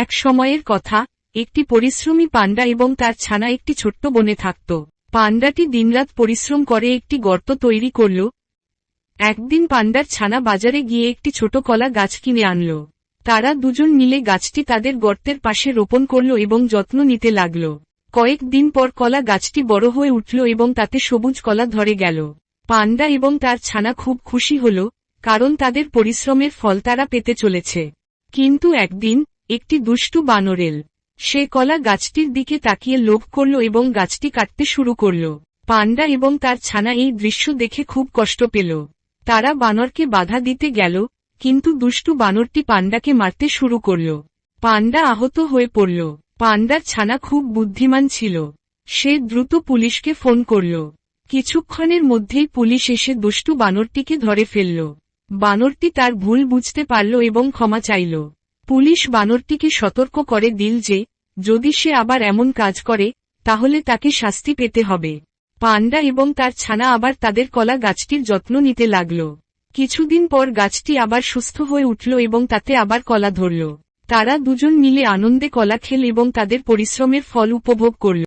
এক সময়ের কথা, একটি পরিশ্রমী পান্ডা এবং তার ছানা একটি ছোট্ট বনে থাকত। পান্ডাটি দিনরাত পরিশ্রম করে একটি গর্ত তৈরি করল। একদিন পান্ডার ছানা বাজারে গিয়ে একটি ছোট কলা গাছ কিনে আনল। তারা দুজন মিলে গাছটি তাদের গর্তের পাশে রোপণ করল এবং যত্ন নিতে লাগল। কয়েকদিন পর কলা গাছটি বড় হয়ে উঠল এবং তাতে সবুজ কলা ধরে গেল। পান্ডা এবং তার ছানা খুব খুশি হল, কারণ তাদের পরিশ্রমের ফল তারা পেতে চলেছে। কিন্তু একদিন, একটি দুষ্টু বানর এল। সে কলা গাছটির দিকে তাকিয়ে লোভ করল এবং গাছটি কাটতে শুরু করল। পান্ডা এবং তার ছানা এই দৃশ্য দেখে খুব কষ্ট পেল। তারা বানরকে বাধা দিতে গেল, কিন্তু দুষ্টু বানরটি পান্ডাকে মারতে শুরু করল। পান্ডা আহত হয়ে পড়ল। পান্ডার ছানা খুব বুদ্ধিমান ছিল। সে দ্রুত পুলিশকে ফোন করল। কিছুক্ষণের মধ্যেই পুলিশ এসে দুষ্টু বানরটিকে ধরে ফেলল। বানরটি তার ভুল বুঝতে পারল এবং ক্ষমা চাইল। পুলিশ বানরটিকে সতর্ক করে দিল যে, যদি সে আবার এমন কাজ করে, তাহলে তাকে শাস্তি পেতে হবে। পান্ডা এবং তার ছানা আবার তাদের কলা গাছটির যত্ন নিতে লাগল। কিছুদিন পর গাছটি আবার সুস্থ হয়ে উঠল এবং তাতে আবার কলা ধরল। তারা দুজন মিলে আনন্দে কলা খেল এবং তাদের পরিশ্রমের ফল উপভোগ করল।